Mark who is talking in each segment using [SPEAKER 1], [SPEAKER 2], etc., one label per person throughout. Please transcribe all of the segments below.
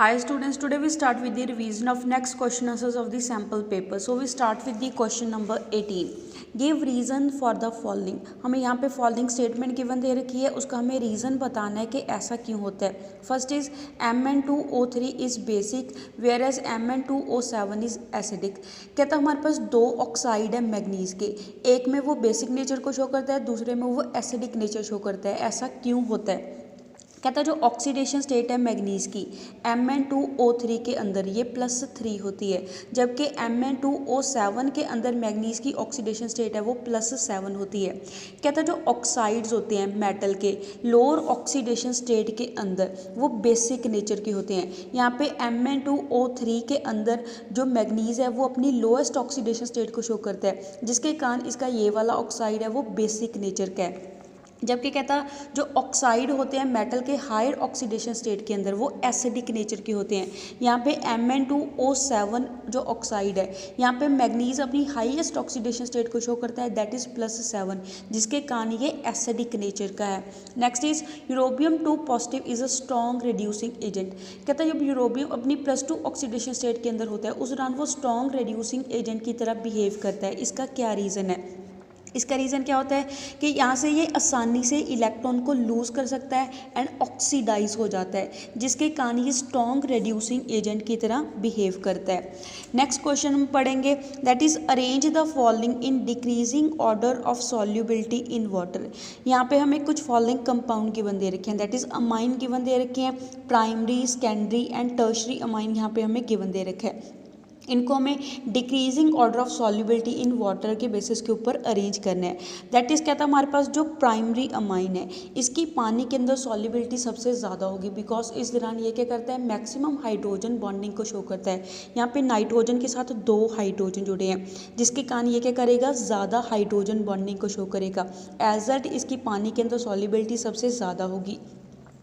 [SPEAKER 1] Hi students, today we start with the revision of next question answers of the sample paper. So we start with the question number 18. Give reason for the following. हमें यहाँ पे following statement given दे रखी है, उसका हमें reason बताना है कि ऐसा क्यों होता है. First is Mn2O3 is basic whereas Mn2O7 is acidic. कहता है हमारे पास दो ऑक्साइड है मैग्नीज के, एक में वो बेसिक नेचर को शो करता है, दूसरे में वो एसिडिक नेचर शो करता है. ऐसा क्यों होता है? कहता है जो ऑक्सीडेशन स्टेट है मैग्नीज की Mn2O3 के अंदर ये +3 होती है, जबकि Mn2O7 के अंदर मैग्नीज की ऑक्सीडेशन स्टेट है वो +7 होती है. कहता है जो ऑक्साइड्स होते हैं मेटल के लोअर ऑक्सीडेशन स्टेट के अंदर वो बेसिक नेचर के होते हैं. यहाँ पे Mn2O3 के अंदर जो मैग्नीज है वो अपनी लोएस्ट ऑक्सीडेशन स्टेट को शो करता है, जिसके कारण इसका ये वाला ऑक्साइड है वो बेसिक नेचर का है. जबकि कहता जो ऑक्साइड होते हैं मेटल के हायर ऑक्सीडेशन स्टेट के अंदर वो एसिडिक नेचर के होते हैं. यहाँ पे Mn2O7 जो ऑक्साइड है यहाँ पे मैग्नीज अपनी हाईएस्ट ऑक्सीडेशन स्टेट को शो करता है, दैट इज़ +7, जिसके कारण ये एसिडिक नेचर का है. Next is europium 2 positive is a strong reducing agent. कहता है जब यूरोबियम अपनी +2 ऑक्सीडेशन स्टेट के अंदर होता है उस दौरान वो स्ट्रॉन्ग रिड्यूसिंग एजेंट की तरह बिहेव करता है. इसका क्या रीज़न है? इसका रीज़न क्या होता है कि यहाँ से ये आसानी से इलेक्ट्रॉन को लूज़ कर सकता है एंड ऑक्सीडाइज हो जाता है, जिसके कारण ये स्ट्रॉन्ग रिड्यूसिंग एजेंट की तरह बिहेव करता है. नेक्स्ट क्वेश्चन हम पढ़ेंगे, that is arrange the following in decreasing order of solubility in water. यहाँ पे हमें कुछ फॉलोइंग कंपाउंड गिवन दे रखे हैं, दैट इज़ अमाइन गिवन दे रखे हैं, primary secondary and tertiary amine यहाँ पे हमें गिवन दे रखा है. इनको हमें decreasing order of solubility in water के बेसिस के ऊपर अरेंज करना है. दैट इज़ कहता है हमारे पास जो प्राइमरी अमाइन है इसकी पानी के अंदर सॉल्युबिलिटी सबसे ज़्यादा होगी, बिकॉज इस दौरान ये क्या करता है मैक्सिमम हाइड्रोजन बॉन्डिंग को शो करता है. यहाँ पे नाइट्रोजन के साथ 2 हाइड्रोजन जुड़े हैं, जिसके कारण ये क्या करेगा ज़्यादा हाइड्रोजन बॉन्डिंग को शो करेगा. एज दैट इसकी पानी के अंदर सॉल्युबिलिटी सबसे ज़्यादा होगी.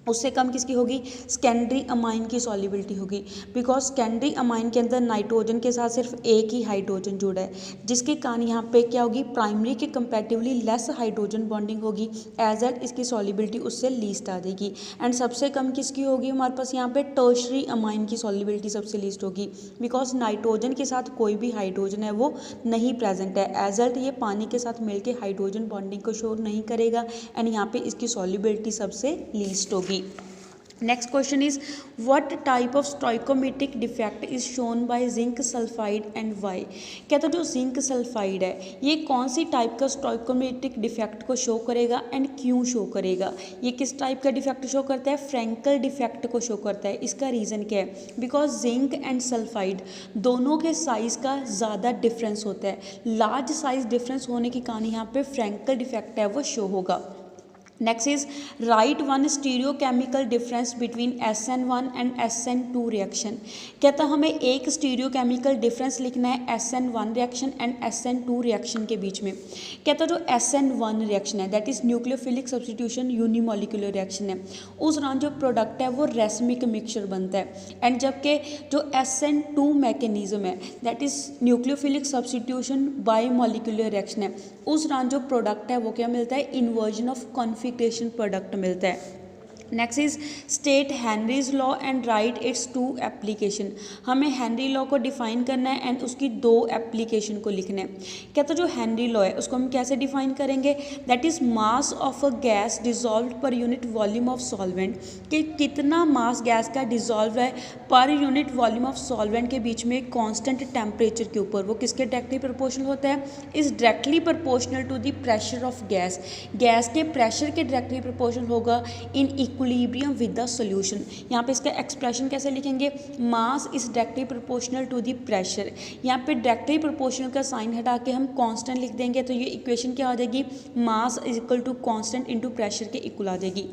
[SPEAKER 1] उससे कम किसकी होगी? सेकेंडरी अमाइन की सॉल्युबिलिटी होगी, बिकॉज सेकेंडरी अमाइन के अंदर नाइट्रोजन के साथ सिर्फ एक ही हाइड्रोजन जुड़ा है, जिसके कारण यहाँ पे क्या होगी प्राइमरी के कंपैरेटिवली लेस हाइड्रोजन बॉन्डिंग होगी. एज दैट इसकी सॉल्युबिलिटी उससे लीस्ट आ जाएगी. एंड सबसे कम किसकी होगी हमारे पास यहाँ पे टर्शरी अमाइन की सॉल्युबिलिटी सबसे लीस्ट होगी, बिकॉज नाइट्रोजन के साथ कोई भी हाइड्रोजन है वो नहीं प्रेजेंट है. एज दैट ये पानी के साथ मिलकर हाइड्रोजन बॉन्डिंग को शो नहीं करेगा एंड यहाँ पे इसकी सॉल्युबिलिटी सबसे लीस्ट होगी. Next question is what type of stoichiometric defect is shown by zinc sulphide and why. कहता जो जिंक सल्फाइड है ये कौन सी टाइप का स्टोइकोमेट्रिक डिफेक्ट को शो करेगा एंड क्यों शो करेगा? ये किस टाइप का डिफेक्ट शो करता है? फ्रैंकल डिफेक्ट को शो करता है. इसका रीज़न क्या है? बिकॉज जिंक एंड सल्फाइड दोनों के साइज़ का ज़्यादा डिफरेंस होता है. लार्ज साइज डिफरेंस होने के कारण यहाँ पे फ्रैंकल डिफेक्ट है वो शो होगा. Next is right one stereochemical difference between SN1 and SN2 reaction. कहता हमें एक स्टीरियोकेमिकल डिफरेंस लिखना है SN1 reaction and SN2 reaction के बीच में. कहता जो SN1 रिएक्शन है that is nucleophilic substitution unimolecular reaction है, उस दौरान जो प्रोडक्ट है वो रेसमिक मिक्सचर बनता है. एंड जबकि जो SN2 मैकेनिज्म है that is nucleophilic substitution biomolecular reaction है, उस दौरान जो प्रोडक्ट है वो क्या मिलता है? इन्वर्जन ऑफ कॉन्फिगरेशन प्रोडक्ट मिलता है. Next is state Henry's law and right it's 2 application. हमें हेनरी लॉ को डिफाइन करना है एंड उसकी 2 एप्लीकेशन को लिखना है. कहता जो हेनरी लॉ है उसको हम कैसे डिफाइन करेंगे? That is mass of a gas dissolve per unit volume of solvent, कि कितना मास गैस का डिजॉल्व है per unit volume of solvent के बीच में कॉन्स्टेंट टेम्परेचर के ऊपर, वो किसके डायरेक्टली प्रोपोर्शनल होता है? Is directly proportional to the pressure of gas. Gas के प्रेशर के डायरेक्टली प्रोपोर्शनल होगा in equilibrium with the solution. यहाँ पे इसका एक्सप्रेशन कैसे लिखेंगे? Mass is directly proportional to the pressure. यहाँ पे डायरेक्टली प्रोपोर्शनल का साइन हटा के हम कांस्टेंट लिख देंगे तो ये इक्वेशन क्या आ जाएगी? Mass is equal to constant into pressure के इक्वल आ जाएगी.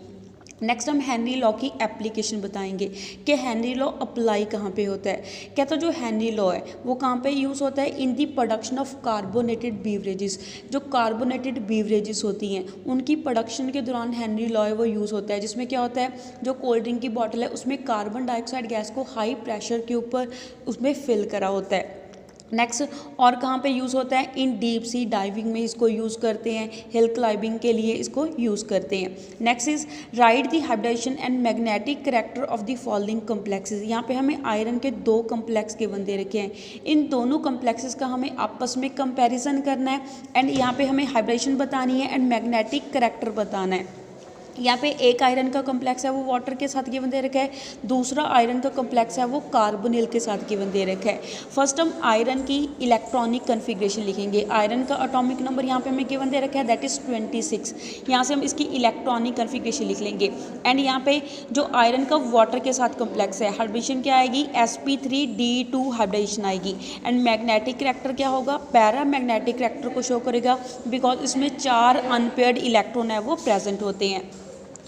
[SPEAKER 1] नेक्स्ट हम हेनरी लॉ की एप्लीकेशन बताएंगे कि हेनरी लॉ अप्लाई कहाँ पे होता है. कहता जो हेनरी लॉ है वो कहाँ पे यूज़ होता है? In the production of carbonated beverages. जो कार्बोनेटेड बीवरेजेस होती हैं उनकी प्रोडक्शन के दौरान हेनरी लॉ है वो यूज़ होता है, जिसमें क्या होता है जो कोल्ड ड्रिंक की बॉटल है उसमें कार्बन डाइऑक्साइड गैस को हाई प्रेशर के ऊपर उसमें फिल करा होता है. नेक्स्ट और कहाँ पे यूज़ होता है, इन डीप सी डाइविंग में इसको यूज़ करते हैं, हिल क्लाइंबिंग के लिए इसको यूज़ करते हैं। Next is write the hybridisation and magnetic character of the following complexes. यहाँ पे हमें आयरन के 2 कम्प्लेक्स गिवन दे रखे हैं, इन दोनों कम्प्लेक्सेस का हमें आपस में कंपैरिजन करना है एंड यहाँ पे हमें हाइब्रिडेशन बतानी है एंड मैग्नेटिक कैरेक्टर बताना है। यहाँ पे एक आयरन का कम्प्लेक्स है वो वाटर के साथ गिवन दे रखा है, दूसरा आयरन का कम्प्लेक्स है वो कार्बोनिल के साथ गिवन दे रखा है। फर्स्ट हम आयरन की इलेक्ट्रॉनिक कन्फिग्रेशन लिखेंगे। आयरन का एटॉमिक नंबर यहाँ पे हमें गिवन दे रखा है, दैट इज़ 26। यहाँ से हम इसकी इलेक्ट्रॉनिक कन्फिग्रेशन लिख लेंगे एंड यहाँ पे जो आयरन का वाटर के साथ कम्प्लेक्स है, हाइब्रिडेशन क्या आएगी, sp3d2 हाइब्रिडेशन आएगी एंड मैग्नेटिक कैरेक्टर क्या होगा, पैरा मैग्नेटिक कैरेक्टर को शो करेगा बिकॉज इसमें 4 अनपेयर्ड इलेक्ट्रॉन है वो प्रेजेंट होते हैं।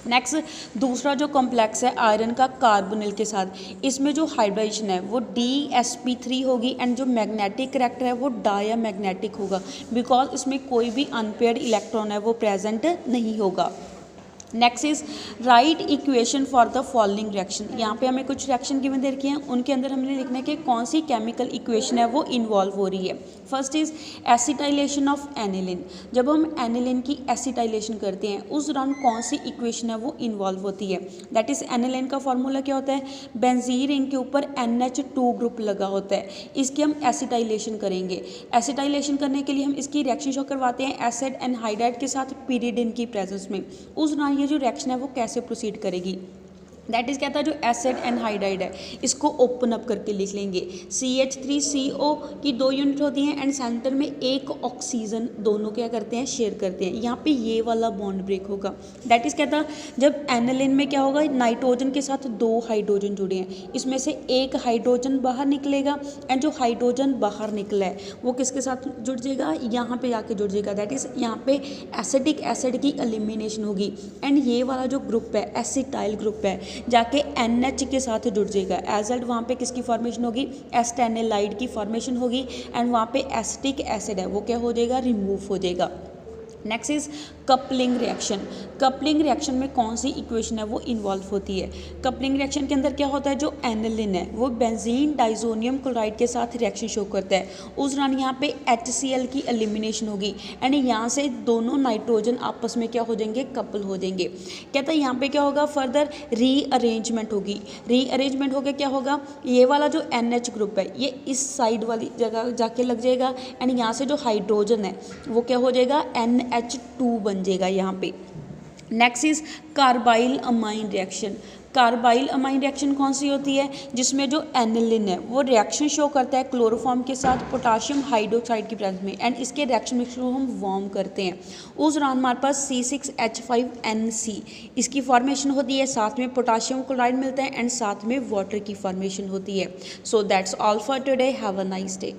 [SPEAKER 1] नेक्स्ट दूसरा जो कॉम्प्लेक्स है आयरन का कार्बोनिल के साथ, इसमें जो हाइब्रिडेशन है वो DsP3 होगी एंड जो मैग्नेटिक कैरेक्टर है वो डाया मैग्नेटिक होगा बिकॉज इसमें कोई भी अनपेयर्ड इलेक्ट्रॉन है वो प्रेजेंट नहीं होगा। Next is right equation for the following reaction. यहाँ पे हमें कुछ रिएक्शन गिवन दे रखी हैं, उनके अंदर हमने लिखना है कि कौन सी केमिकल इक्वेशन है वो इन्वॉल्व हो रही है। First is acetylation of aniline. जब हम एनिलिन की एसिटाइलेशन करते हैं उस दौरान कौन सी इक्वेशन है वो इन्वॉल्व होती है, दैट इज एनिलिन का फॉर्मूला क्या होता है, बेंजीन रिंग के ऊपर NH2 ग्रुप लगा होता है, इसकी हम एसिटाइलेशन करेंगे। एसिटाइलेशन करने के लिए हम इसकी रिएक्शन शो करवाते हैं एसिड एनहाइड्राइड के साथ पीरिडिन की प्रेजेंस में। उस दौरान ये जो रिएक्शन है वो कैसे प्रोसीड करेगी, दैट इज़ क्या था, जो एसिड एनहाइड्राइड है इसको ओपन अप करके लिख लेंगे। CH3CO की 2 यूनिट होती हैं एंड सेंटर में एक ऑक्सीजन, दोनों क्या करते हैं, शेयर करते हैं। यहाँ पे ये वाला बॉन्ड ब्रेक होगा, दैट इज़ क्या था, जब एनिलिन में क्या होगा, नाइट्रोजन के साथ 2 हाइड्रोजन जुड़े हैं, इसमें से एक हाइड्रोजन बाहर निकलेगा एंड जो हाइड्रोजन बाहर निकला है वो किसके साथ जुड़ जाएगा, यहाँ पे जाके जुड़ जाएगा, दैट इज़ यहाँ पे एसिटिक एसिड की एलिमिनेशन होगी एंड ये वाला जो ग्रुप है एसिटाइल ग्रुप है जाके NH के साथ जुड़ जाएगा। एसिड वहाँ पे किसकी फॉर्मेशन होगी, एस्टेनिलाइड की फॉर्मेशन होगी एंड वहाँ पे एसिटिक एसिड है वो क्या हो जाएगा, रिमूव हो जाएगा। Next is coupling reaction. Coupling reaction में कौन सी इक्वेशन है वो इन्वॉल्व होती है। कपलिंग रिएक्शन के अंदर क्या होता है, जो एनिलिन है वो बेंजीन डाइजोनियम क्लोराइड के साथ रिएक्शन शो करता है, उस दौरान यहाँ पे HCl की एलिमिनेशन होगी एंड यहाँ से दोनों नाइट्रोजन आपस में क्या हो जाएंगे, कपल हो जाएंगे। कहता है यहाँ पे क्या होगा, फर्दर रीअरेंजमेंट होगी। रीअरेंजमेंट हो गया क्या होगा, ये वाला जो NH ग्रुप है ये इस साइड वाली जगह जाके लग जाएगा एंड यहाँ से जो हाइड्रोजन है वो क्या हो जाएगा, NH2 बन जाएगा यहाँ पे। Next is carbyl amine reaction. Carbyl amine reaction कौन सी होती है, जिसमें जो एनिलिन है वो रिएक्शन शो करता है क्लोरोफॉर्म के साथ पोटाशियम हाइड्रोक्साइड की प्रेजेंस में एंड इसके रिएक्शन मिक्सचर को हम वार्म करते हैं। उस दौरान हमारे पास C6H5NC इसकी फॉर्मेशन होती है, साथ में पोटाशियम क्लोराइड मिलता है एंड साथ में वाटर की फॉर्मेशन होती है। So that's all for today, have a nice day.